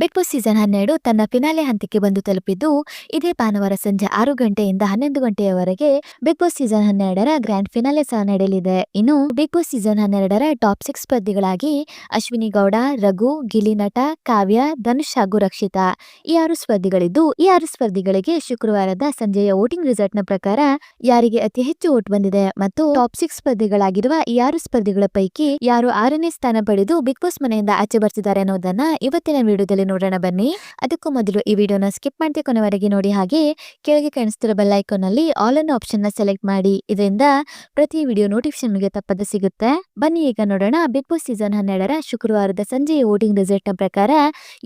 Big Boss season 12 ತನ್ನ finale ಹಂತಕ್ಕೆ ಬಂದು ತಲುಪಿದ್ದು, ಇದೇ ಭಾನುವಾರ ಸಂಜೆ 6 ಗಂಟೆಯಿಂದ 11 ಗಂಟೆಯವರೆಗೆ ಬಿಗ್ ಬಾಸ್ ಸೀಸನ್ 12ರ ಗ್ರ್ಯಾಂಡ್ ಫಿನಾಲೆ ಸಹ ನಡೆಯಲಿದೆ. ಇನ್ನು ಬಿಗ್ ಬಾಸ್ ಸೀಸನ್ 12ರ ಟಾಪ್ 6 ಸ್ಪರ್ಧಿಗಳಾಗಿ ಅಶ್ವಿನಿ ಗೌಡ, ರಘು, ಗಿಲ್ಲಿ ನಟ, ಕಾವ್ಯ, ಧನುಷ್ ಹಾಗೂ ರಕ್ಷಿತಾ ಈ 6 ಸ್ಪರ್ಧಿಗಳಿದ್ದು, ಈ 6 ಸ್ಪರ್ಧಿಗಳಿಗೆ ಶುಕ್ರವಾರದ ಸಂಜೆಯ ವೋಟಿಂಗ್ ರಿಸಲ್ಟ್ನ ಪ್ರಕಾರ ಯಾರಿಗೆ ಅತಿ ಹೆಚ್ಚು ವೋಟ್ ಬಂದಿದೆ ಮತ್ತು ಟಾಪ್ 6 ಸ್ಪರ್ಧಿಗಳಾಗಿರುವ ಈ 6 ಸ್ಪರ್ಧಿಗಳ ಪೈಕಿ ಯಾರು 6ನೇ ಸ್ಥಾನ ಪಡೆದು ಬಿಗ್ ಬಾಸ್ ಮನೆಯಿಂದ ಆಚೆ ಬರ್ತಿದ್ದಾರೆ ಅನ್ನೋದನ್ನ ಇವತ್ತಿನ ವಿಡಿಯೋದಲ್ಲಿ ನೋಡೋಣ ಬನ್ನಿ. ಅದಕ್ಕೂ ಮೊದಲು ಈ ವಿಡಿಯೋನ ಸ್ಕಿಪ್ ಮಾಡದೆ ಕೊನೆವರೆಗೆ ನೋಡಿ, ಹಾಗೆ ಕೆಳಗೆ ಕಾಣಿಸ್ತಿರೋ ಬೆಲ್ ಐಕಾನ್ ನಲ್ಲಿ ಆಲ್ ಅನ್ನು ಆಪ್ಷನ್ ನ ಸೆಲೆಕ್ಟ್ ಮಾಡಿ. ಇದರಿಂದ ಪ್ರತಿ ವಿಡಿಯೋ ನೋಟಿಫಿಕೇಶನ್ ನಿಮಗೆ ತಪ್ಪದೆ ಸಿಗುತ್ತೆ. ಬನ್ನಿ ಈಗ ನೋಡೋಣ ಬಿಗ್ ಬಾಸ್ ಸೀಸನ್ 12ರ ಶುಕ್ರವಾರದ ಸಂಜೆಯ ವೋಟಿಂಗ್ ರಿಸಲ್ಟ್ ನ ಪ್ರಕಾರ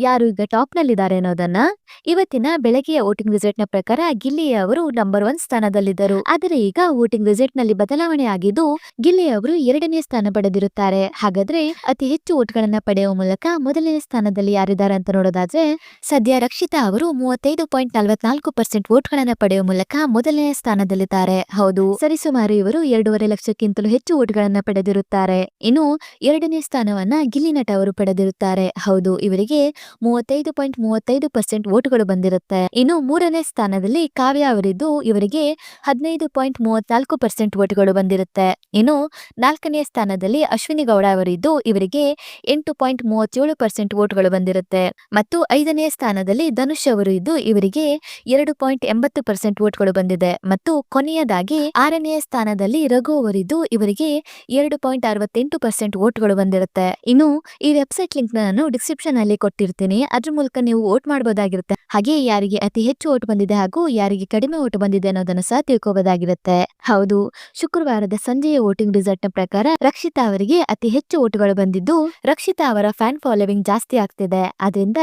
ಯಾರು ಈಗ ಟಾಪ್ ನಲ್ಲಿದ್ದಾರೆ ಅನ್ನೋದನ್ನ. ಇವತ್ತಿನ ಬೆಳಗ್ಗೆಯ ವೋಟಿಂಗ್ ರಿಸಲ್ಟ್ ನ ಪ್ರಕಾರ ಗಿಲ್ಲಿ ಅವರು ನಂಬರ್ 1 ಸ್ಥಾನದಲ್ಲಿದ್ದರು. ಆದರೆ ಈಗ ವೋಟಿಂಗ್ ರಿಸಲ್ಟ್ ನಲ್ಲಿ ಬದಲಾವಣೆ ಆಗಿದ್ದು, ಗಿಲ್ಲಿ ಅವರು 2ನೇ ಸ್ಥಾನ ಪಡೆದಿರುತ್ತಾರೆ. ಹಾಗಾದ್ರೆ ಅತಿ ಹೆಚ್ಚು ವೋಟ್ಗಳನ್ನ ಪಡೆಯುವ ಮೂಲಕ ಮೊದಲನೇ ಸ್ಥಾನದಲ್ಲಿ ಯಾರಿದ್ದಾರೆ ಅಂತ ನೋಡೋದಾದ್ರೆ, ಸದ್ಯ ರಕ್ಷಿತಾ ಅವರು 35.44% ವೋಟ್ಗಳನ್ನ ಪಡೆಯುವ ಮೂಲಕ ಮೊದಲನೇ ಸ್ಥಾನದಲ್ಲಿದ್ದಾರೆ. ಹೌದು, ಸರಿಸುಮಾರು ಇವರು 2.5 ಲಕ್ಷಕ್ಕಿಂತಲೂ ಹೆಚ್ಚು ವೋಟ್ಗಳನ್ನ ಪಡೆದಿರುತ್ತಾರೆ. ಇನ್ನು 2ನೇ ಸ್ಥಾನವನ್ನ ಗಿಲ್ಲಿ ನಟ ಅವರು ಪಡೆದಿರುತ್ತಾರೆ. ಹೌದು, ಇವರಿಗೆ 35.35% ವೋಟ್ಗಳು ಬಂದಿರುತ್ತೆ. ಇನ್ನು 3ನೇ ಸ್ಥಾನದಲ್ಲಿ ಕಾವ್ಯ ಅವರಿದ್ದು, ಇವರಿಗೆ 15.34% ವೋಟ್ಗಳು ಬಂದಿರುತ್ತೆ. ಇನ್ನು 4ನೇ ಸ್ಥಾನದಲ್ಲಿ ಅಶ್ವಿನಿ ಗೌಡ ಅವರಿದ್ದು, ಇವರಿಗೆ 8.37% ವೋಟ್ಗಳು ಬಂದಿರುತ್ತೆ. ಮತ್ತು 5ನೇ ಸ್ಥಾನದಲ್ಲಿ ಧನುಷ್ ಅವರು ಇದ್ದು, ಇವರಿಗೆ 2.80% ವೋಟ್ಗಳು ಬಂದಿದೆ. ಮತ್ತು ಕೊನೆಯದಾಗಿ 6ನೇ ಸ್ಥಾನದಲ್ಲಿ ರಘು ಅವರಿದ್ದು, ಇವರಿಗೆ 2.68% ವೋಟ್ಗಳು ಬಂದಿರುತ್ತೆ. ಇನ್ನು ಈ ವೆಬ್ಸೈಟ್ ಲಿಂಕ್ ನಾನು ಡಿಸ್ಕ್ರಿಪ್ಷನ್ ಅಲ್ಲಿ ಕೊಟ್ಟಿರ್ತೀನಿ, ಅದ್ರ ಮೂಲಕ ನೀವು ವೋಟ್ ಮಾಡಬಹುದಾಗಿರುತ್ತೆ. ಹಾಗೆ ಯಾರಿಗೆ ಅತಿ ಹೆಚ್ಚು ವೋಟ್ ಬಂದಿದೆ ಹಾಗೂ ಯಾರಿಗೆ ಕಡಿಮೆ ವೋಟ್ ಬಂದಿದೆ ಅನ್ನೋದನ್ನು ಸಹ ತಿಳ್ಕೋಬಹುದಾಗಿರುತ್ತೆ. ಹೌದು, ಶುಕ್ರವಾರದ ಸಂಜೆಯ ವೋಟಿಂಗ್ ರಿಸಲ್ಟ್ ನ ಪ್ರಕಾರ ರಕ್ಷಿತಾ ಅವರಿಗೆ ಅತಿ ಹೆಚ್ಚು ವೋಟ್ಗಳು ಬಂದಿದ್ದು, ರಕ್ಷಿತಾ ಅವರ ಫ್ಯಾನ್ ಫಾಲೋವಿಂಗ್ ಜಾಸ್ತಿ ಆಗ್ತಿದೆ. ಆದ್ರಿಂದ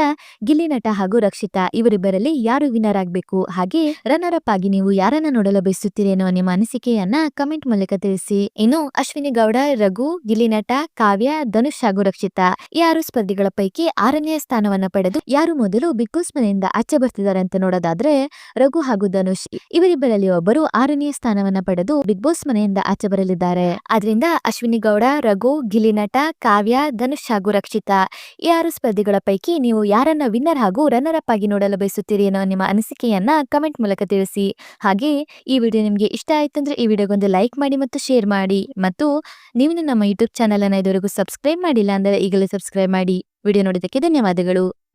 ಗಿಲ್ಲಿ ನಟ ಹಾಗೂ ರಕ್ಷಿತಾ ಇವರಿಬ್ಬರಲ್ಲಿ ಯಾರು ವಿನ್ನರ್ ಆಗಬೇಕು, ಹಾಗೆ ರನ್ನರ್ ಅಪ್ ಆಗಿ ನೀವು ಯಾರನ್ನ ನೋಡಲು ಬಯಸುತ್ತೀರಿ ಅನ್ನೋ ನಿಮ್ಮ ಅನಿಸಿಕೆಯನ್ನ ಕಮೆಂಟ್ ಮೂಲಕ ತಿಳಿಸಿ. ಇನ್ನು ಅಶ್ವಿನಿ ಗೌಡ, ರಘು, ಗಿಲ್ಲಿ ನಟ, ಕಾವ್ಯ, ಧನುಷ್ ಹಾಗೂ ರಕ್ಷಿತಾ ಈ 6 ಸ್ಪರ್ಧಿಗಳ ಪೈಕಿ 6ನೇ ಸ್ಥಾನವನ್ನ ಪಡೆದು ಯಾರು ಮೊದಲು ಬಿಗ್ ಬಾಸ್ ಮನೆಯಿಂದ ಆಚೆ ಬರ್ತಿದ್ದಾರೆ ಅಂತ ನೋಡೋದಾದ್ರೆ, ರಘು ಹಾಗೂ ಧನುಷ್ ಇವರಿಬ್ಬರಲ್ಲಿ ಒಬ್ಬರು 6ನೇ ಸ್ಥಾನವನ್ನ ಪಡೆದು ಬಿಗ್ ಬಾಸ್ ಮನೆಯಿಂದ ಆಚೆ ಬರಲಿದ್ದಾರೆ. ಆದ್ರಿಂದ ಅಶ್ವಿನಿ ಗೌಡ, ರಘು, ಗಿಲ್ಲಿ ನಟ, ಕಾವ್ಯ, ಧನುಷ್ ಹಾಗೂ ರಕ್ಷಿತಾ ಈ 6 ಸ್ಪರ್ಧಿಗಳ ಪೈಕಿ ನೀವು ಯಾರನ್ನ ವಿನ್ನರ್ ಹಾಗೂ ರನ್ನರ್ ಅಪ್ ಆಗಿ ನೋಡಲು ಬಯಸುತ್ತೀರಿ ಅನ್ನೋ ನಿಮ್ಮ ಅನಿಸಿಕೆಯನ್ನ ಕಮೆಂಟ್ ಮೂಲಕ ತಿಳಿಸಿ. ಹಾಗೆ ಈ ವಿಡಿಯೋ ನಿಮಗೆ ಇಷ್ಟ ಆಯ್ತಂದ್ರೆ ಈ ವಿಡಿಯೋಗೊಂದು ಲೈಕ್ ಮಾಡಿ ಮತ್ತು ಶೇರ್ ಮಾಡಿ. ಮತ್ತು ನೀವು ನಮ್ಮ ಯೂಟ್ಯೂಬ್ ಚಾನಲ್ ಅನ್ನ ಇದುವರೆಗೂ ಸಬ್ಸ್ಕ್ರೈಬ್ ಮಾಡಿಲ್ಲ ಅಂದ್ರೆ ಈಗಲೇ ಸಬ್ಸ್ಕ್ರೈಬ್ ಮಾಡಿ. ವಿಡಿಯೋ ನೋಡಿದ್ದಕ್ಕೆ ಧನ್ಯವಾದಗಳು.